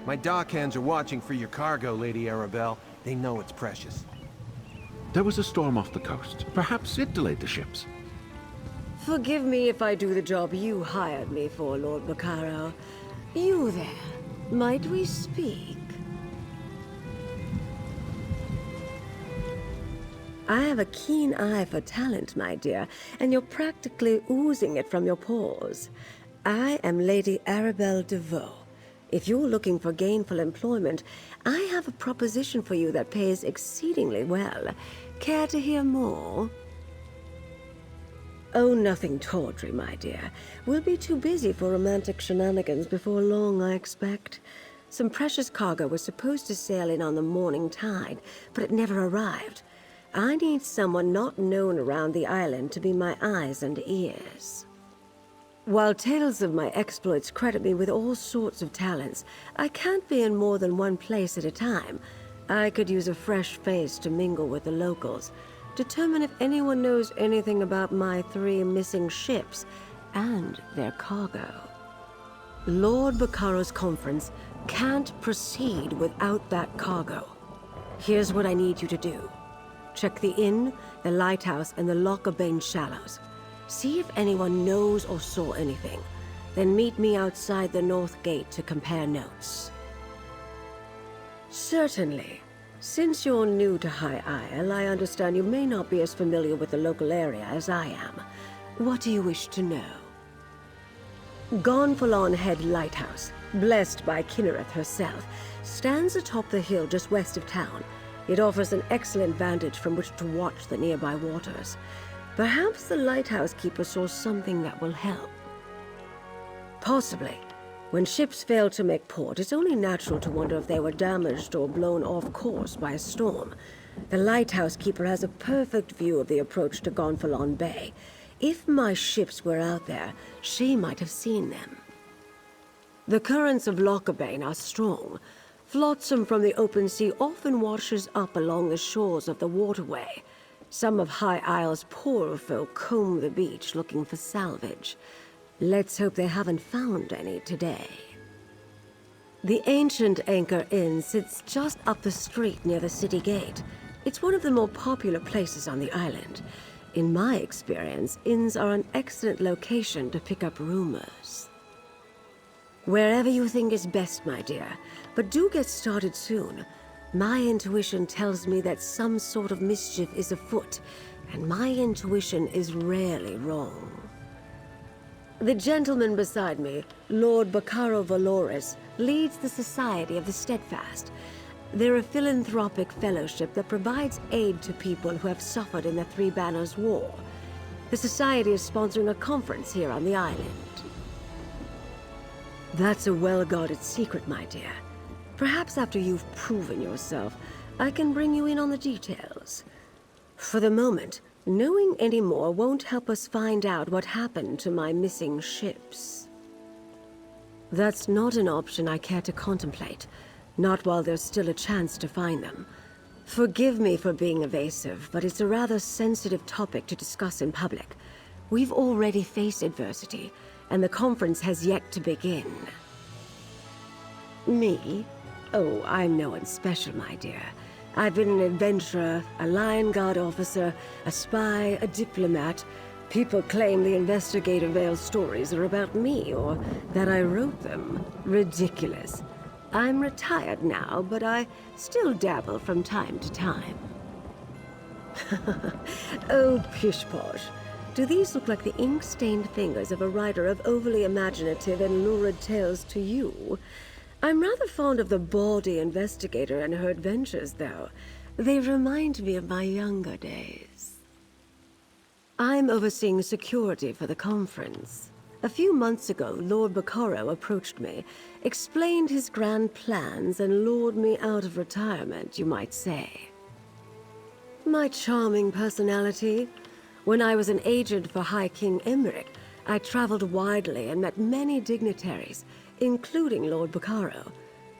My dockhands are watching for your cargo, Lady Arabelle. They know it's precious. There was a storm off the coast. Perhaps it delayed the ships. Forgive me if I do the job you hired me for, Lord Baccaro. You there, might we speak? I have a keen eye for talent, my dear, and you're practically oozing it from your pores. I am Lady Arabelle Domovoi. If you're looking for gainful employment, I have a proposition for you that pays exceedingly well. Care to hear more? Oh, nothing tawdry, my dear. We'll be too busy for romantic shenanigans before long, I expect. Some precious cargo was supposed to sail in on the morning tide, but it never arrived. I need someone not known around the island to be my eyes and ears. While tales of my exploits credit me with all sorts of talents, I can't be in more than one place at a time. I could use a fresh face to mingle with the locals, determine if anyone knows anything about my 3 missing ships and their cargo. Lord Baccaro's conference can't proceed without that cargo. Here's what I need you to do. Check the inn, the lighthouse, and the Lochabane shallows. See if anyone knows or saw anything. Then meet me outside the North Gate to compare notes. Certainly. Since you're new to High Isle, I understand you may not be as familiar with the local area as I am. What do you wish to know? Gonfalon Head Lighthouse, blessed by Kinnereth herself, stands atop the hill just west of town. It offers an excellent vantage from which to watch the nearby waters. Perhaps the lighthouse keeper saw something that will help. Possibly. When ships fail to make port, it's only natural to wonder if they were damaged or blown off course by a storm. The lighthouse keeper has a perfect view of the approach to Gonfalon Bay. If my ships were out there, she might have seen them. The currents of Lochabane are strong. Flotsam from the open sea often washes up along the shores of the waterway. Some of High Isle's poorer folk comb the beach looking for salvage. Let's hope they haven't found any today. The ancient Anchor Inn sits just up the street near the city gate. It's one of the more popular places on the island. In my experience, inns are an excellent location to pick up rumors. Wherever you think is best, my dear, but do get started soon. My intuition tells me that some sort of mischief is afoot, and my intuition is rarely wrong. The gentleman beside me, Lord Baccaro Valoris, leads the Society of the Steadfast. They're a philanthropic fellowship that provides aid to people who have suffered in the Three Banners War. The Society is sponsoring a conference here on the island. That's a well-guarded secret, my dear. Perhaps after you've proven yourself, I can bring you in on the details. For the moment, knowing any more won't help us find out what happened to my missing ships. That's not an option I care to contemplate, not while there's still a chance to find them. Forgive me for being evasive, but it's a rather sensitive topic to discuss in public. We've already faced adversity, and the conference has yet to begin. Me? Oh, I'm no one special, my dear. I've been an adventurer, a Lion Guard officer, a spy, a diplomat. People claim the Investigator Vale stories are about me, or that I wrote them. Ridiculous. I'm retired now, but I still dabble from time to time. Oh, pish-posh. Do these look like the ink-stained fingers of a writer of overly imaginative and lurid tales to you? I'm rather fond of the baldy investigator and her adventures, though. They remind me of my younger days. I'm overseeing security for the conference. A few months ago, Lord Baccaro approached me, explained his grand plans, and lured me out of retirement, you might say. My charming personality. When I was an agent for High King Emmerich, I traveled widely and met many dignitaries, including Lord Baccaro.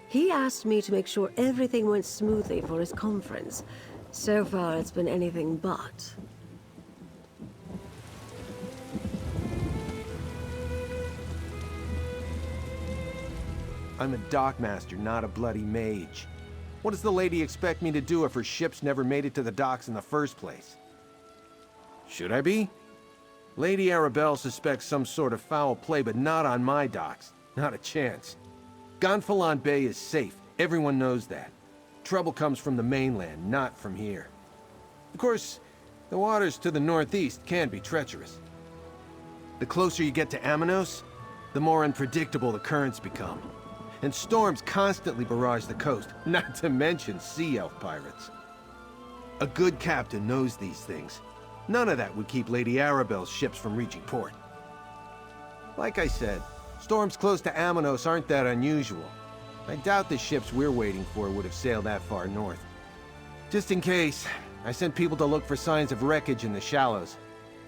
He asked me to make sure everything went smoothly for his conference. So far, it's been anything but. I'm a dockmaster, not a bloody mage. What does the lady expect me to do if her ships never made it to the docks in the first place? Should I be? Lady Arabelle suspects some sort of foul play, but not on my docks. Not a chance. Gonfalon Bay is safe. Everyone knows that. Trouble comes from the mainland, not from here. Of course, the waters to the northeast can be treacherous. The closer you get to Amanos, the more unpredictable the currents become. And storms constantly barrage the coast, not to mention sea elf pirates. A good captain knows these things. None of that would keep Lady Arabelle's ships from reaching port. Like I said, storms close to Amanos aren't that unusual. I doubt the ships we're waiting for would have sailed that far north. Just in case, I sent people to look for signs of wreckage in the shallows.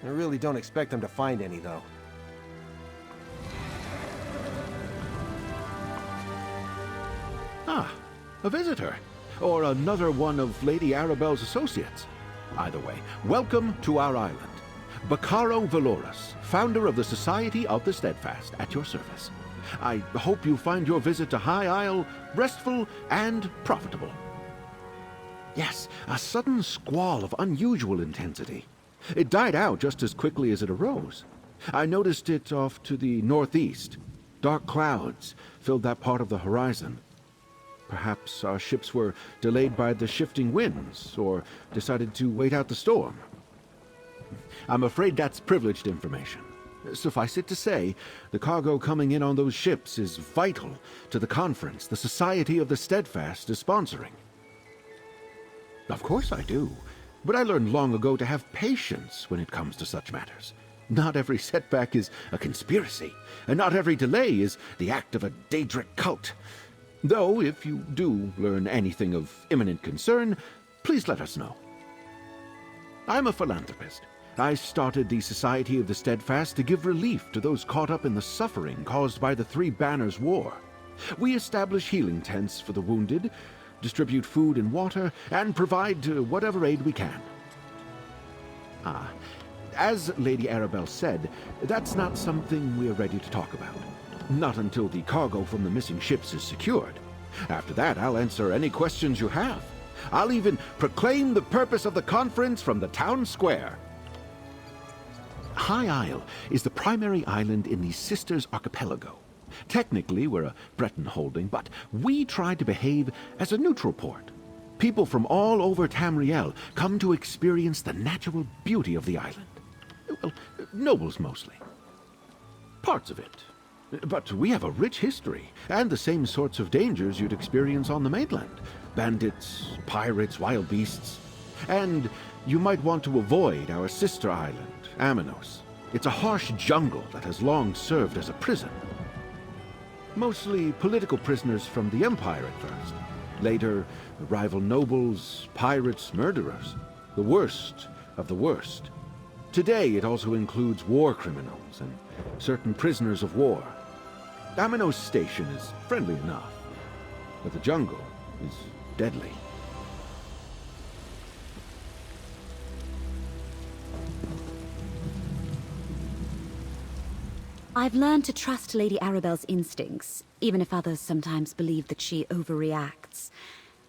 I really don't expect them to find any, though. Ah, a visitor. Or another one of Lady Arabelle's associates. Either way, welcome to our island. Baccaro Valoris, founder of the Society of the Steadfast, at your service. I hope you find your visit to High Isle restful and profitable. Yes, a sudden squall of unusual intensity. It died out just as quickly as it arose. I noticed it off to the northeast. Dark clouds filled that part of the horizon. Perhaps our ships were delayed by the shifting winds, or decided to wait out the storm. I'm afraid that's privileged information. Suffice it to say, the cargo coming in on those ships is vital to the conference the Society of the Steadfast is sponsoring. Of course I do, but I learned long ago to have patience when it comes to such matters. Not every setback is a conspiracy, and not every delay is the act of a Daedric cult. Though, if you do learn anything of imminent concern, please let us know. I'm a philanthropist. I started the Society of the Steadfast to give relief to those caught up in the suffering caused by the Three Banners War. We establish healing tents for the wounded, distribute food and water, and provide whatever aid we can. As Lady Arabelle said, that's not something we're ready to talk about. Not until the cargo from the missing ships is secured. After that, I'll answer any questions you have. I'll even proclaim the purpose of the conference from the town square. High Isle is the primary island in the Sisters Archipelago. Technically, we're a Breton holding, but we try to behave as a neutral port. People from all over Tamriel come to experience the natural beauty of the island. Well, nobles mostly. Parts of it. But we have a rich history, and the same sorts of dangers you'd experience on the mainland. Bandits, pirates, wild beasts. And you might want to avoid our sister island, Amanos. It's a harsh jungle that has long served as a prison. Mostly political prisoners from the Empire at first. Later, rival nobles, pirates, murderers. The worst of the worst. Today, it also includes war criminals and certain prisoners of war. Amanos Station is friendly enough, but the jungle is deadly. I've learned to trust Lady Arabelle's instincts, even if others sometimes believe that she overreacts.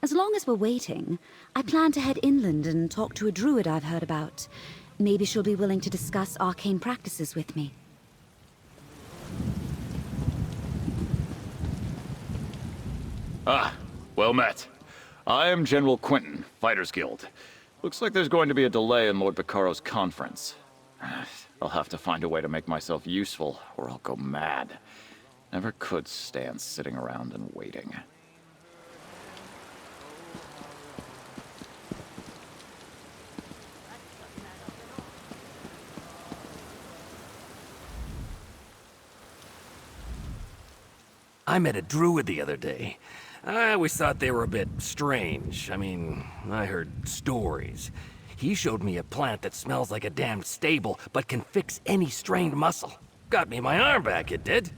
As long as we're waiting, I plan to head inland and talk to a druid I've heard about. Maybe she'll be willing to discuss arcane practices with me. Ah, well met. I am General Quentin, Fighters Guild. Looks like there's going to be a delay in Lord Baccaro's conference. I'll have to find a way to make myself useful, or I'll go mad. Never could stand sitting around and waiting. I met a druid the other day. I always thought they were a bit strange. I mean, I heard stories. He showed me a plant that smells like a damned stable, but can fix any strained muscle. Got me my arm back, it did.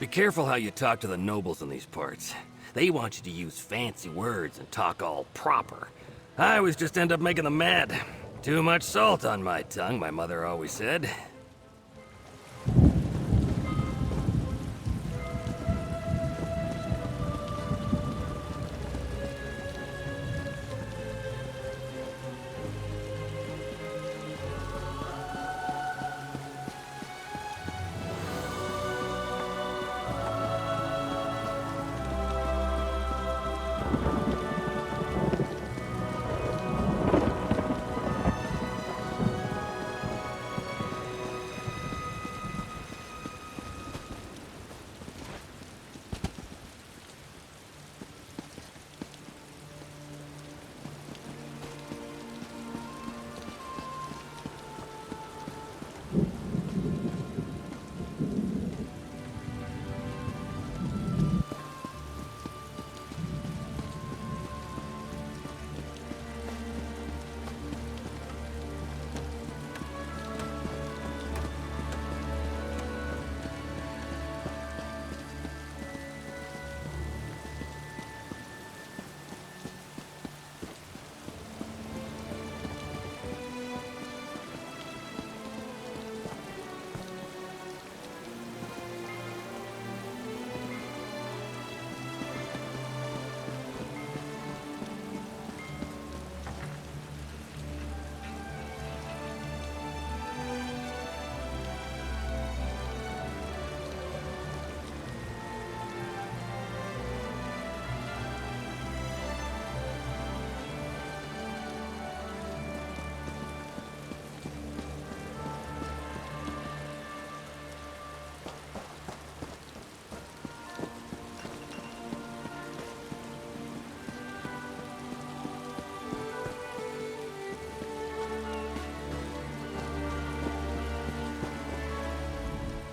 Be careful how you talk to the nobles in these parts. They want you to use fancy words and talk all proper. I always just end up making them mad. Too much salt on my tongue, my mother always said.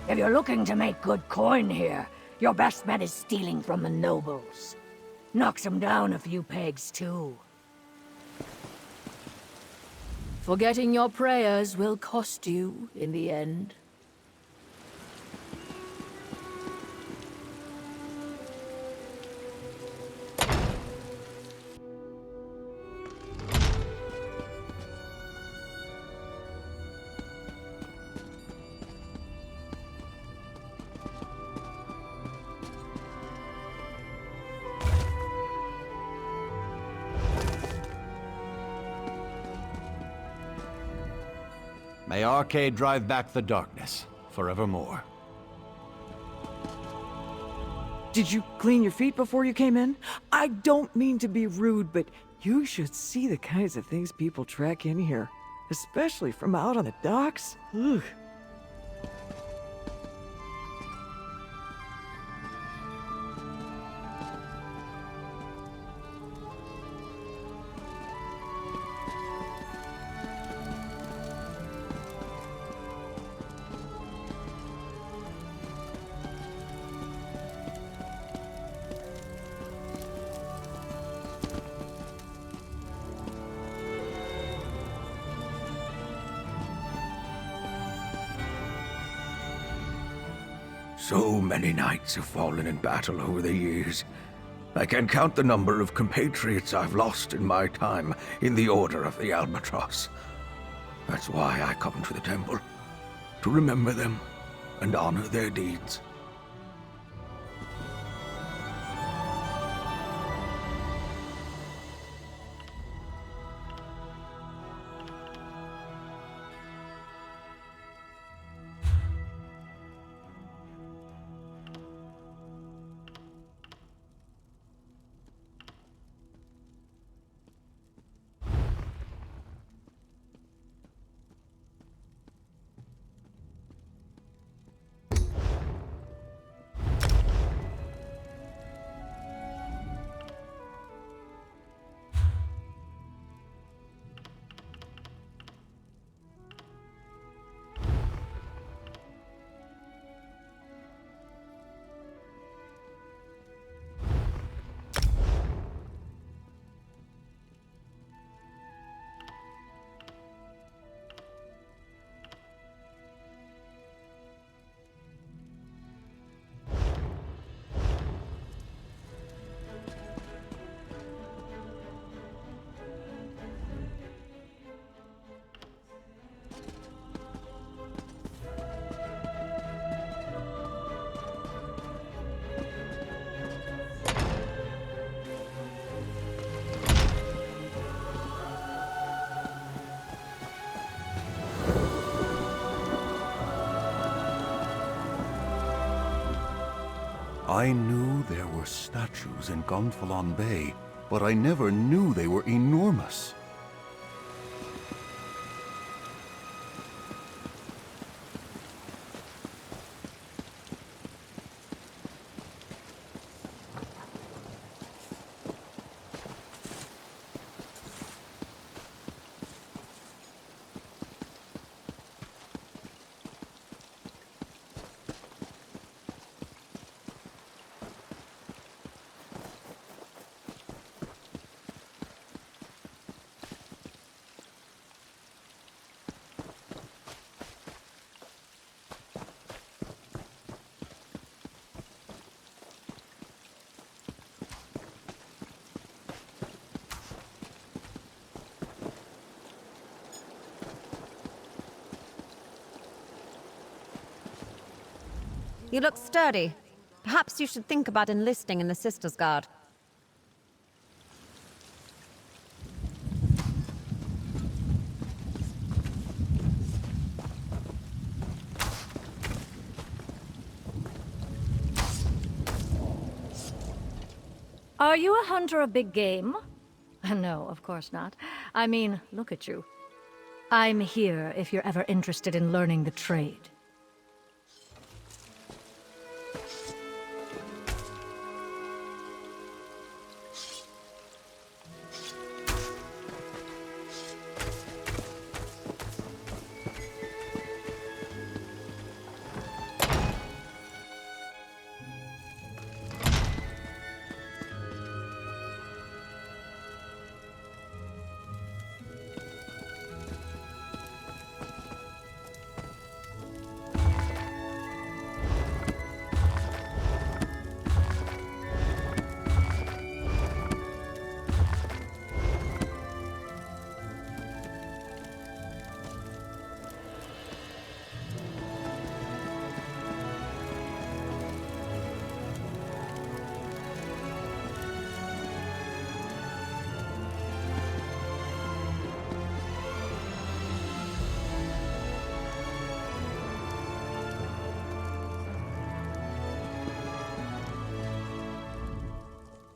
If you're looking to make good coin here, your best bet is stealing from the nobles. Knocks them down a few pegs, too. Forgetting your prayers will cost you in the end. May Arcade drive back the darkness, forevermore. Did you clean your feet before you came in? I don't mean to be rude, but you should see the kinds of things people track in here. Especially from out on the docks. Ugh. So many knights have fallen in battle over the years. I can count the number of compatriots I've lost in my time in the Order of the Albatross. That's why I come to the temple, to remember them and honor their deeds. I knew there were statues in Gonfalon Bay, but I never knew they were enormous. You look sturdy. Perhaps you should think about enlisting in the Sisters' Guard. Are you a hunter of big game? No, of course not. I mean, look at you. I'm here if you're ever interested in learning the trade.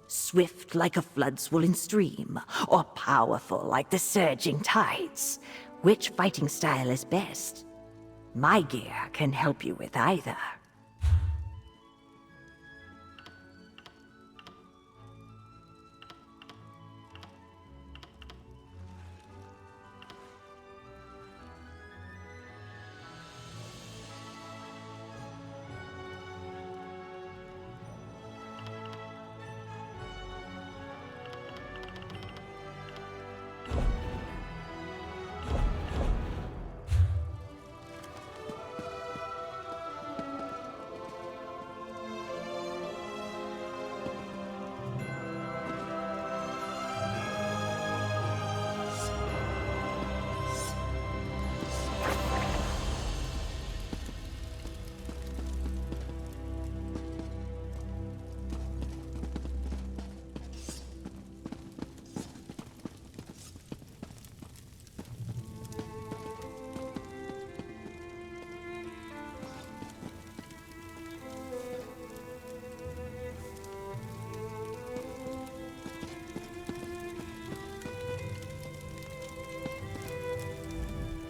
Swift like a flood-swollen stream, or powerful like the surging tides? Which fighting style is best? My gear can help you with either.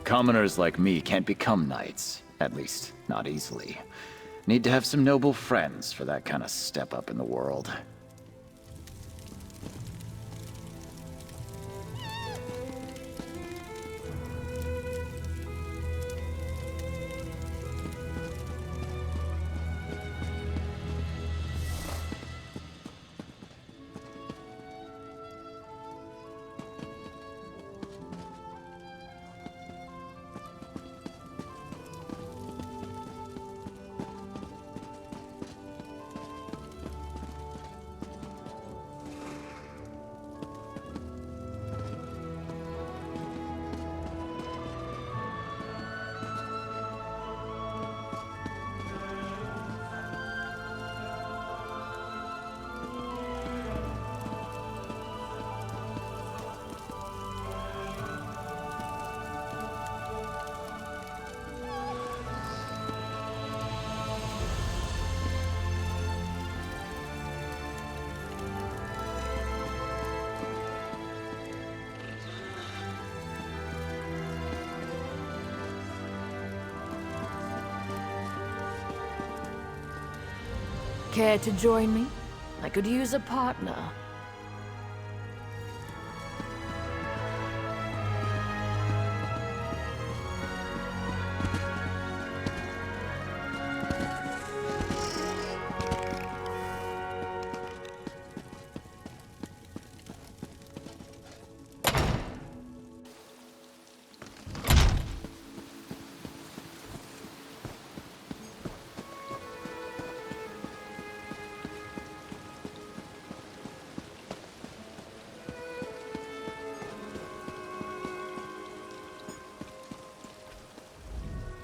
Commoners like me can't become knights. At least, not easily. Need to have some noble friends for that kind of step up in the world. Care to join me? I could use a partner.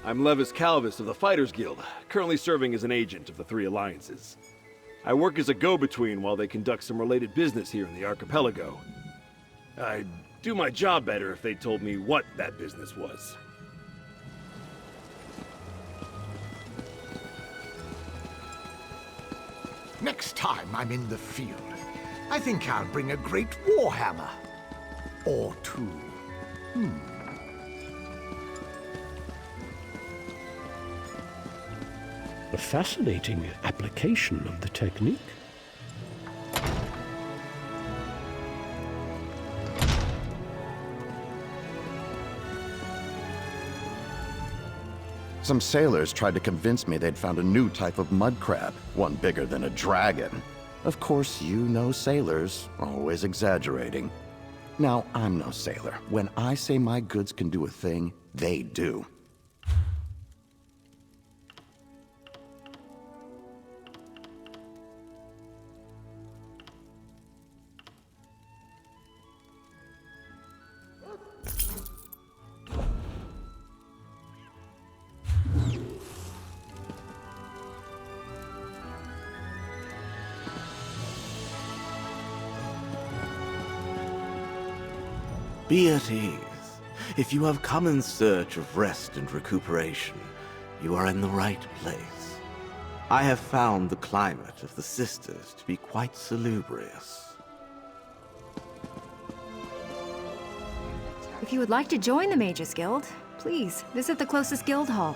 I'm Levis Calvis of the Fighters Guild, currently serving as an agent of the Three Alliances. I work as a go-between while they conduct some related business here in the archipelago. I'd do my job better if they told me what that business was. Next time I'm in the field, I think I'll bring a great warhammer. Or two. A fascinating application of the technique. Some sailors tried to convince me they'd found a new type of mud crab, one bigger than a dragon. Of course, you know sailors, always exaggerating. Now, I'm no sailor. When I say my goods can do a thing, they do. Be at ease. If you have come in search of rest and recuperation, you are in the right place. I have found the climate of the Sisters to be quite salubrious. If you would like to join the Mages Guild, please visit the closest guild hall.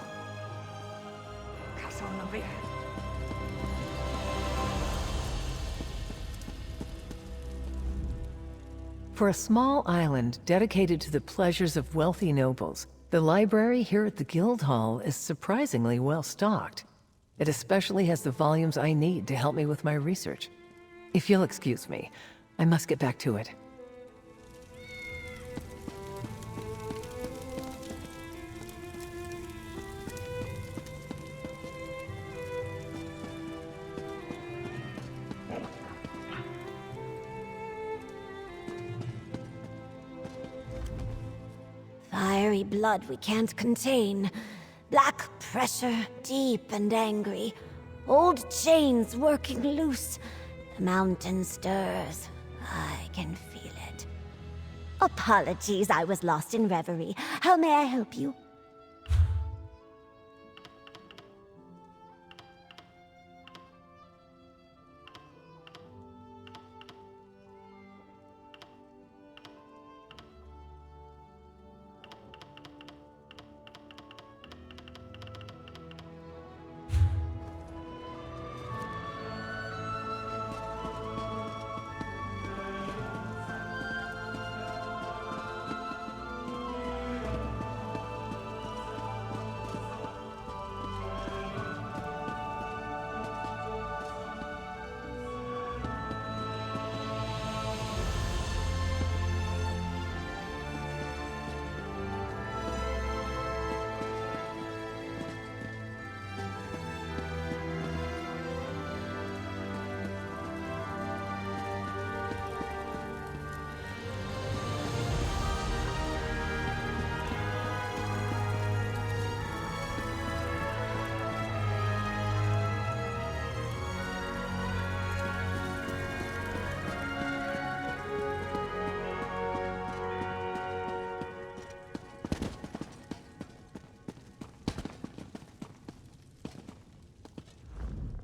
For a small island dedicated to the pleasures of wealthy nobles, the library here at the Guild Hall is surprisingly well stocked. It especially has the volumes I need to help me with my research. If you'll excuse me, I must get back to it. Fiery blood we can't contain. Black pressure, deep and angry. Old chains working loose. The mountain stirs. I can feel it. Apologies, I was lost in reverie. How may I help you?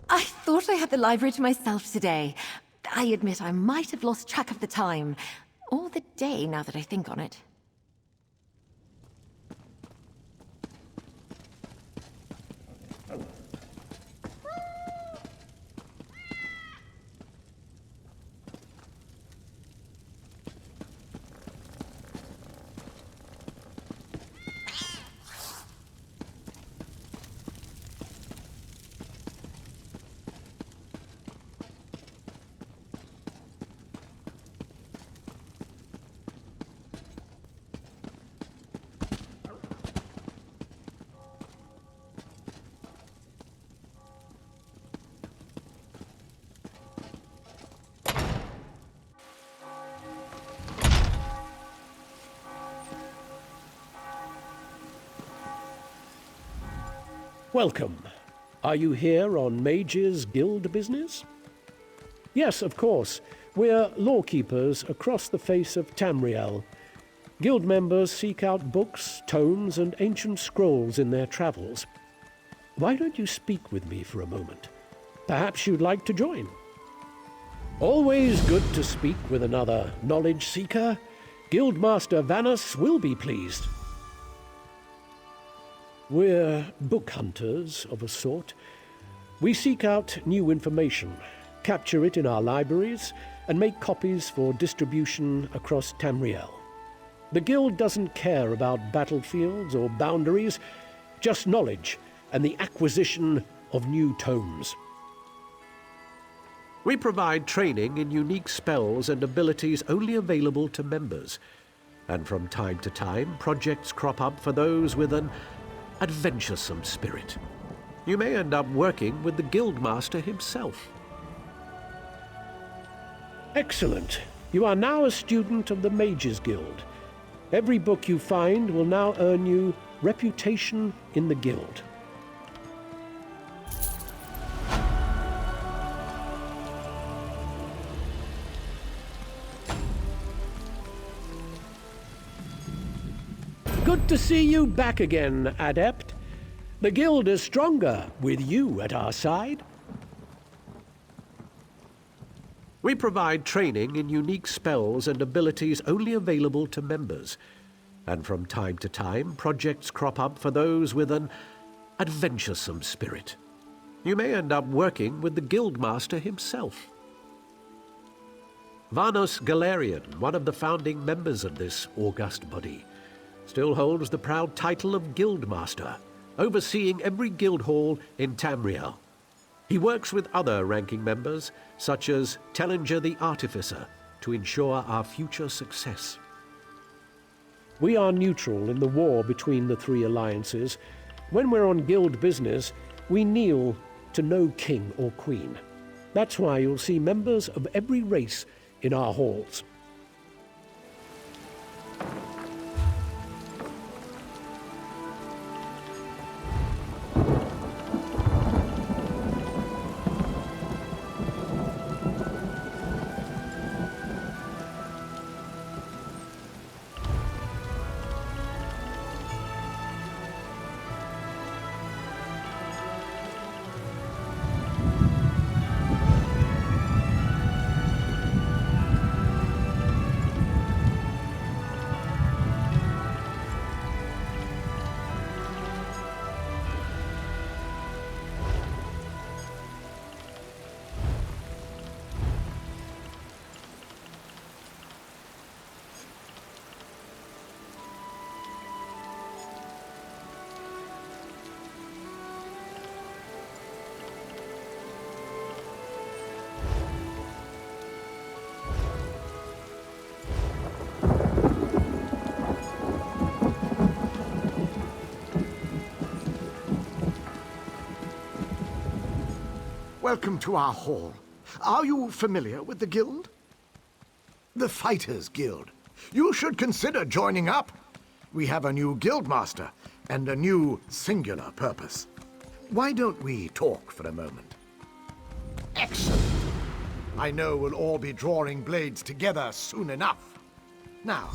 I thought I had the library to myself today. I admit I might have lost track of the time. Or the day, now that I think on it. Welcome. Are you here on Mage's Guild business? Yes, of course. We're lawkeepers across the face of Tamriel. Guild members seek out books, tomes, and ancient scrolls in their travels. Why don't you speak with me for a moment? Perhaps you'd like to join. Always good to speak with another knowledge seeker. Guildmaster Vanus will be pleased. We're book hunters of a sort. We seek out new information, capture it in our libraries, and make copies for distribution across Tamriel. The Guild doesn't care about battlefields or boundaries, just knowledge and the acquisition of new tomes. We provide training in unique spells and abilities only available to members. And from time to time, projects crop up for those with an adventuresome spirit. You may end up working with the Guildmaster himself. Excellent. You are now a student of the Mages Guild. Every book you find will now earn you reputation in the Guild. Good to see you back again, Adept. The Guild is stronger with you at our side. We provide training in unique spells and abilities only available to members. And from time to time, projects crop up for those with an adventuresome spirit. You may end up working with the Guildmaster himself. Vanus Galerian, one of the founding members of this august body, still holds the proud title of Guildmaster, overseeing every guild hall in Tamriel. He works with other ranking members, such as Tellinger the Artificer, to ensure our future success. We are neutral in the war between the three alliances. When we're on guild business, we kneel to no king or queen. That's why you'll see members of every race in our halls. Welcome to our hall. Are you familiar with the guild? The Fighters Guild. You should consider joining up. We have a new guildmaster and a new singular purpose. Why don't we talk for a moment? Excellent. I know we'll all be drawing blades together soon enough. Now,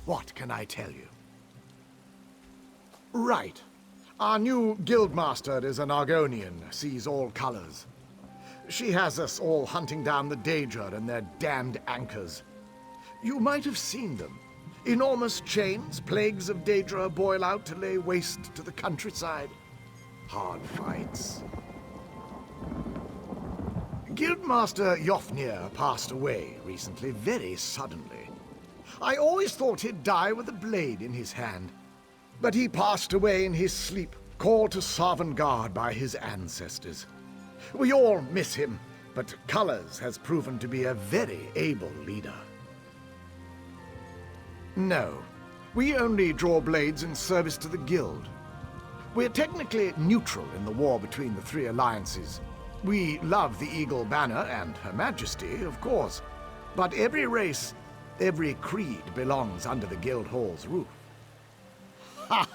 what can I tell you? Right. Our new guildmaster is an Argonian, sees all colors. She has us all hunting down the Daedra and their damned anchors. You might have seen them. Enormous chains, plagues of Daedra boil out to lay waste to the countryside. Hard fights. Guildmaster Jofnir passed away recently, very suddenly. I always thought he'd die with a blade in his hand. But he passed away in his sleep, called to Sovngarde by his ancestors. We all miss him, but Colors has proven to be a very able leader. No, we only draw blades in service to the Guild. We're technically neutral in the war between the three alliances. We love the Eagle Banner and Her Majesty, of course, but every race, every creed belongs under the Guild Hall's roof. Ha!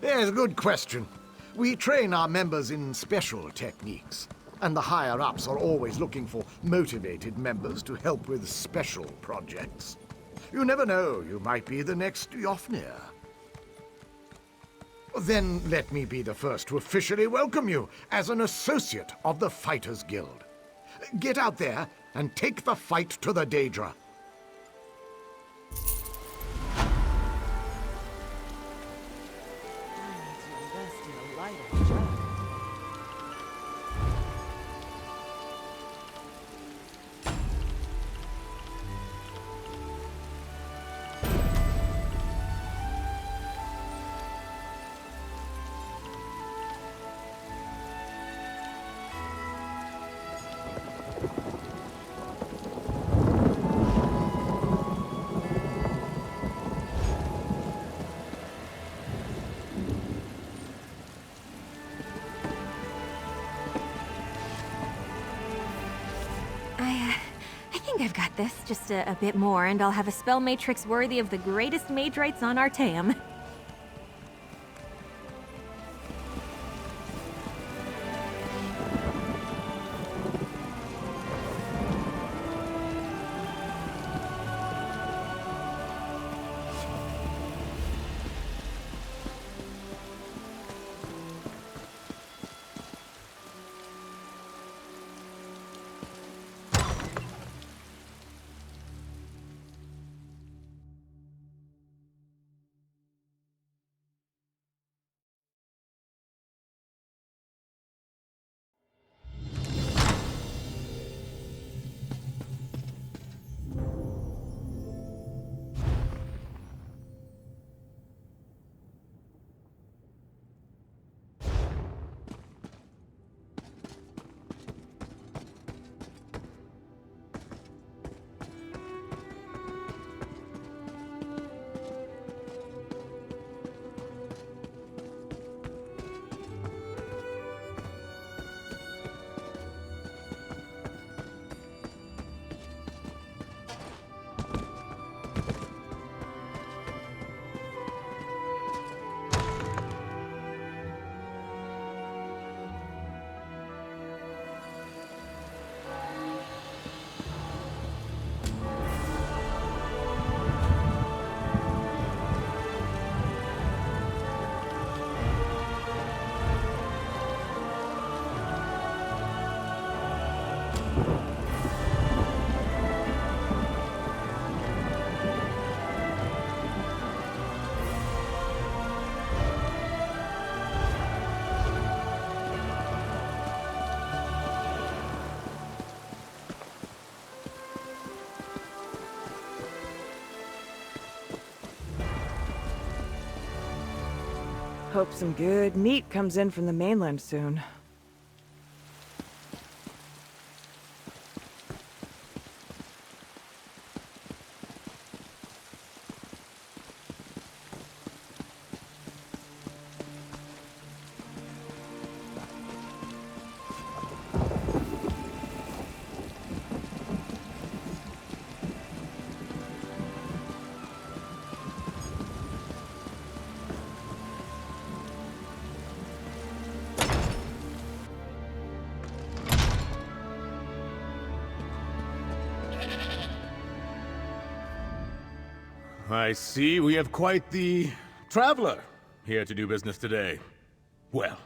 There's a good question. We train our members in special techniques, and the higher-ups are always looking for motivated members to help with special projects. You never know, you might be the next Yofnir. Then let me be the first to officially welcome you as an associate of the Fighters Guild. Get out there and take the fight to the Daedra. I think I've got this. Just a bit more, and I'll have a spell matrix worthy of the greatest mage rights on Artaeum. Hope some good meat comes in from the mainland soon. I see we have quite the traveler here to do business today. Well,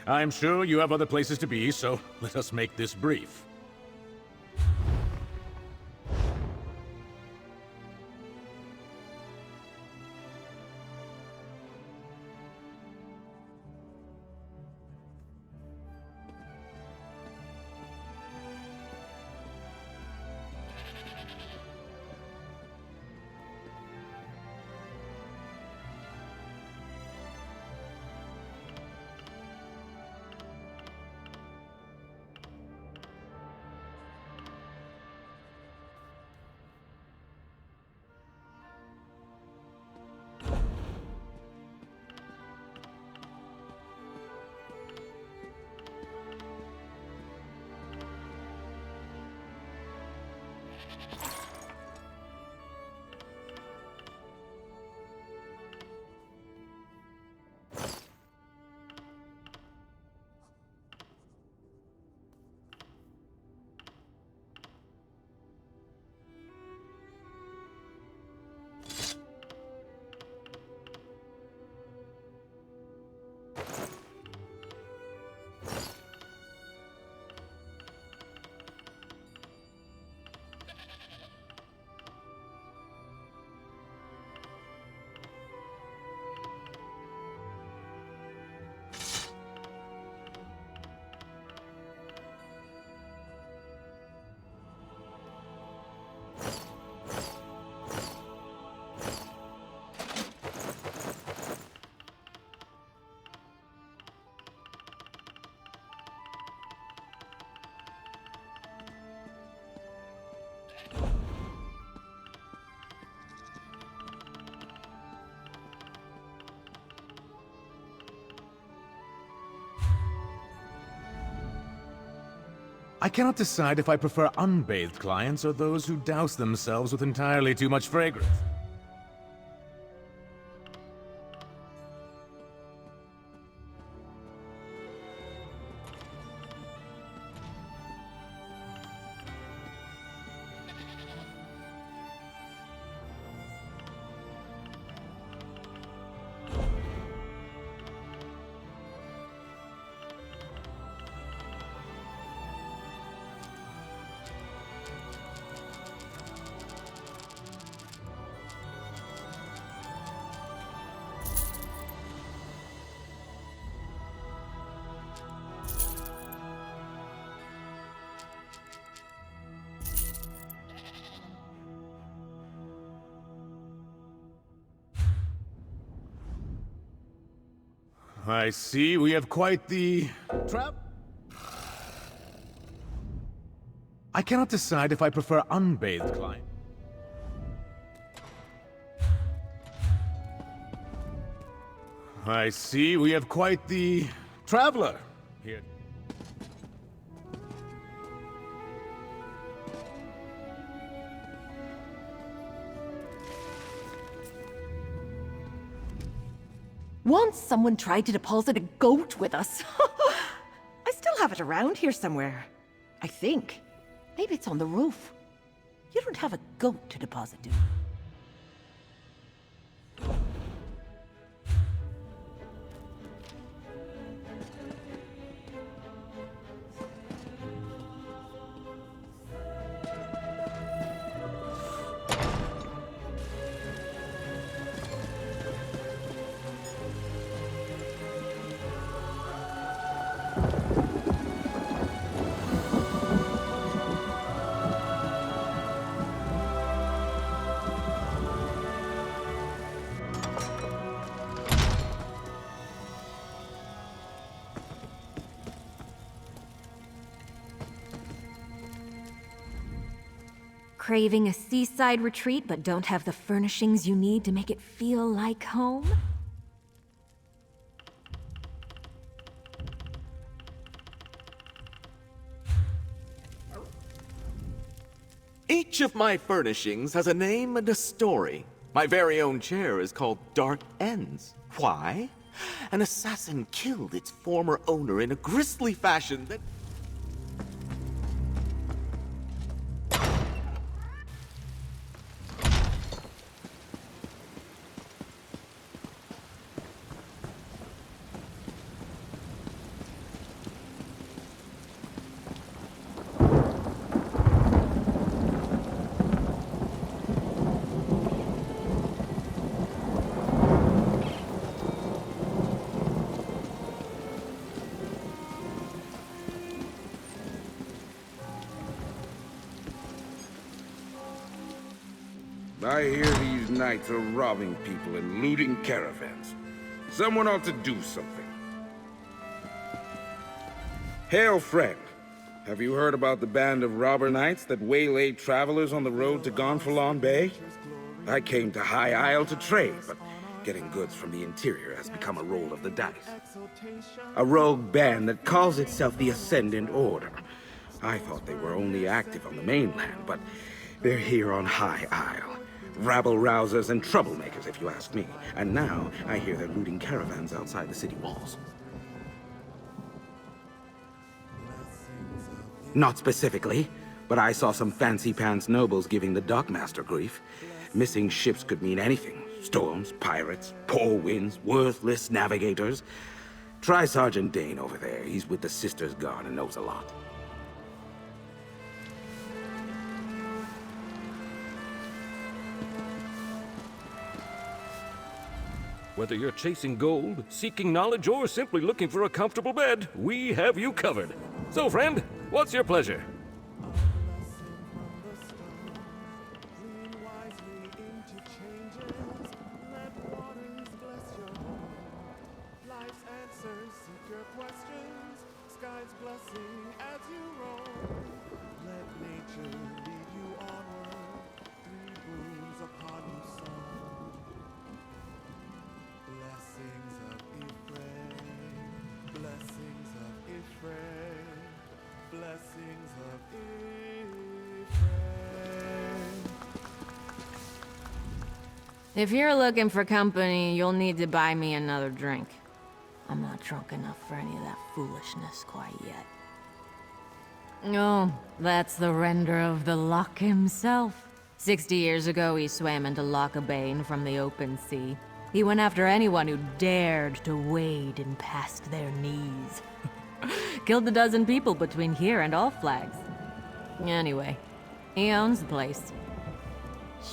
I'm sure you have other places to be, so let us make this brief. I cannot decide if I prefer unbathed clients or those who douse themselves with entirely too much fragrance. I see we have quite the trap. I cannot decide if I prefer unbathed client. I see we have quite the traveler here. Once someone tried to deposit a goat with us. I still have it around here somewhere. I think. Maybe it's on the roof. You don't have a goat to deposit, do you? Craving a seaside retreat but don't have the furnishings you need to make it feel like home? Each of my furnishings has a name and a story. My very own chair is called Dark Ends. Why? An assassin killed its former owner in a grisly fashion that... I hear these knights are robbing people and looting caravans. Someone ought to do something. Hail, friend. Have you heard about the band of robber knights that waylaid travelers on the road to Gonfalon Bay? I came to High Isle to trade, but getting goods from the interior has become a roll of the dice. A rogue band that calls itself the Ascendant Order. I thought they were only active on the mainland, but they're here on High Isle. Rabble-rousers and troublemakers, if you ask me. And now, I hear they're looting caravans outside the city walls. Not specifically, but I saw some fancy-pants nobles giving the dockmaster grief. Missing ships could mean anything. Storms, pirates, poor winds, worthless navigators. Try Sergeant Dane over there. He's with the Sisters Guard and knows a lot. Whether you're chasing gold, seeking knowledge, or simply looking for a comfortable bed, we have you covered. So, friend, what's your pleasure? Blessings If you're looking for company, you'll need to buy me another drink. I'm not drunk enough for any of that foolishness quite yet. Oh, that's the render of the Loch himself. 60 years ago, he swam into Loch Bane from the open sea. He went after anyone who dared to wade in past their knees. Killed a dozen people between here and All Flags. Anyway, he owns the place.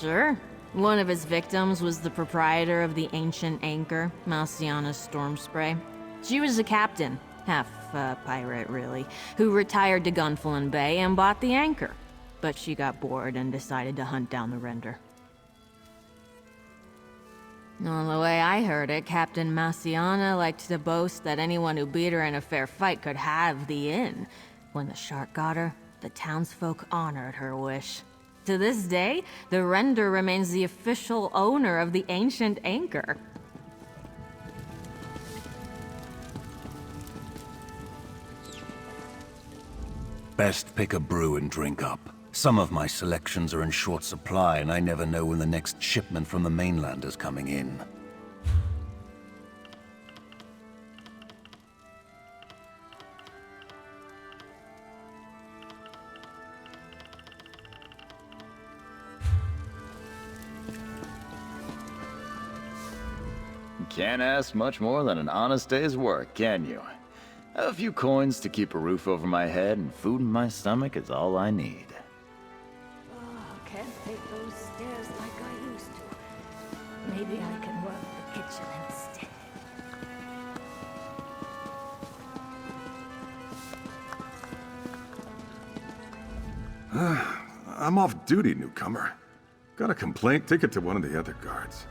Sure, one of his victims was the proprietor of the ancient anchor, Malciana's Storm Spray. She was a captain, half pirate really, who retired to Gunfallen Bay and bought the anchor. But she got bored and decided to hunt down the render. Well, the way I heard it, Captain Malciana liked to boast that anyone who beat her in a fair fight could have the inn. When the shark got her, the townsfolk honored her wish. To this day, the Render remains the official owner of the ancient anchor. Best pick a brew and drink up. Some of my selections are in short supply, and I never know when the next shipment from the mainland is coming in. Can't ask much more than an honest day's work, can you? A few coins to keep a roof over my head and food in my stomach is all I need. Can't take those stairs like I used to. Maybe I can work the kitchen instead. I'm off duty, newcomer. Got a complaint? Take it to one of the other guards.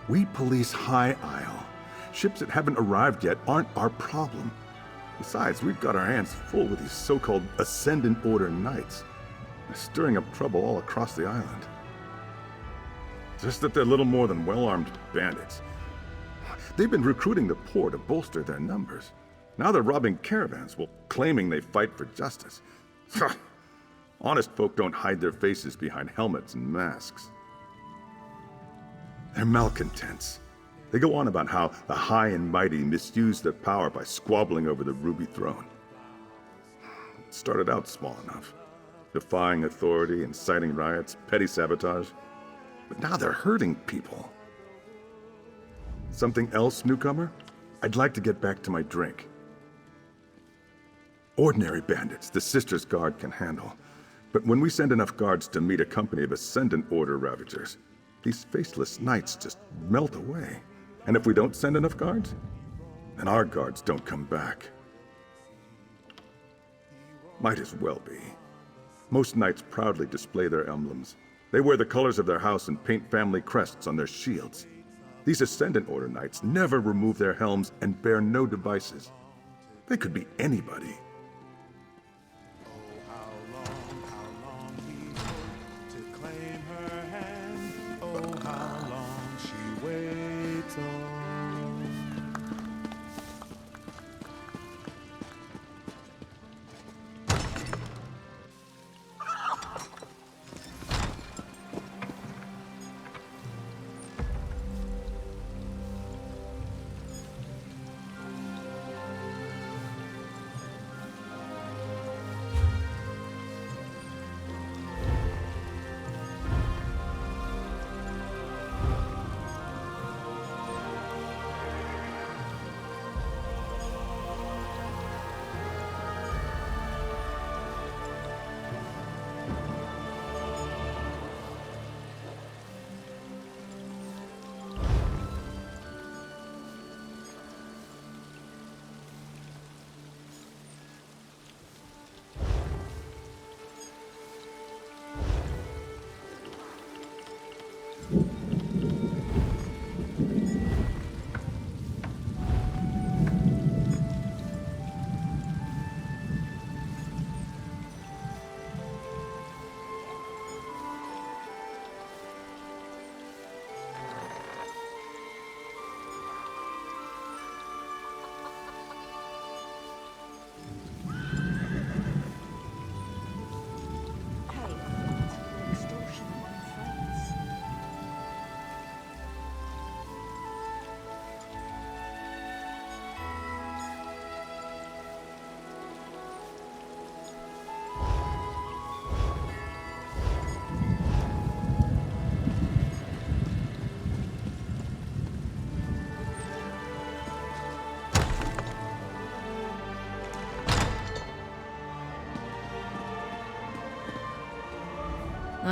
We police High Isle. Ships that haven't arrived yet aren't our problem. Besides, we've got our hands full with these so-called Ascendant Order Knights. They're stirring up trouble all across the island. Just that they're little more than well-armed bandits. They've been recruiting the poor to bolster their numbers. Now they're robbing caravans while claiming they fight for justice. Honest folk don't hide their faces behind helmets and masks. They're malcontents. They go on about how the high and mighty misuse their power by squabbling over the Ruby Throne. It started out small enough, defying authority, inciting riots, petty sabotage. But now they're hurting people. Something else, newcomer? I'd like to get back to my drink. Ordinary bandits, the Sisters Guard can handle. But when we send enough guards to meet a company of Ascendant Order Ravagers, these faceless knights just melt away. And if we don't send enough guards, then our guards don't come back. Might as well be. Most knights proudly display their emblems. They wear the colors of their house and paint family crests on their shields. These Ascendant Order knights never remove their helms and bear no devices. They could be anybody.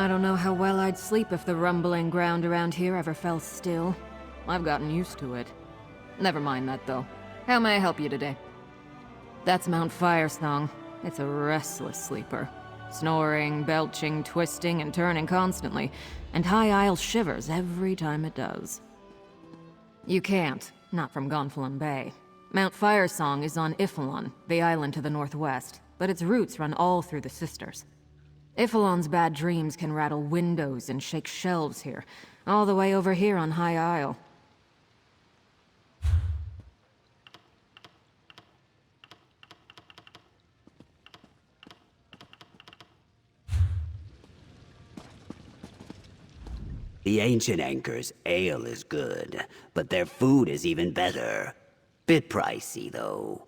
I don't know how well I'd sleep if the rumbling ground around here ever fell still. I've gotten used to it. Never mind that, though. How may I help you today? That's Mount Firesong. It's a restless sleeper. Snoring, belching, twisting, and turning constantly, and High Isle shivers every time it does. You can't, not from Gonfalon Bay. Mount Firesong is on Ifalon, the island to the northwest, but its roots run all through the Sisters. Ifalon's bad dreams can rattle windows and shake shelves here, all the way over here on High Isle. The Ancient Anchor's ale is good, but their food is even better. Bit pricey, though.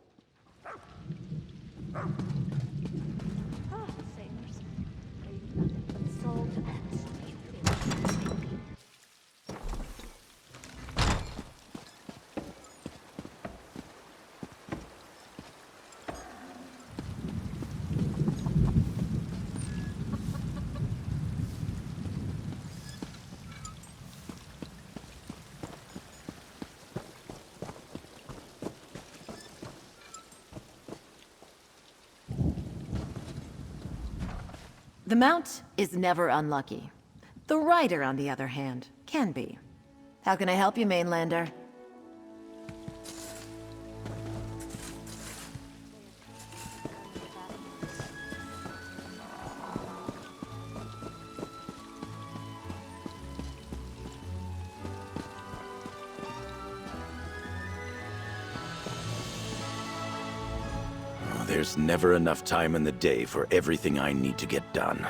The Mount is never unlucky. The Rider, on the other hand, can be. How can I help you, Mainlander? There's never enough time in the day for everything I need to get done.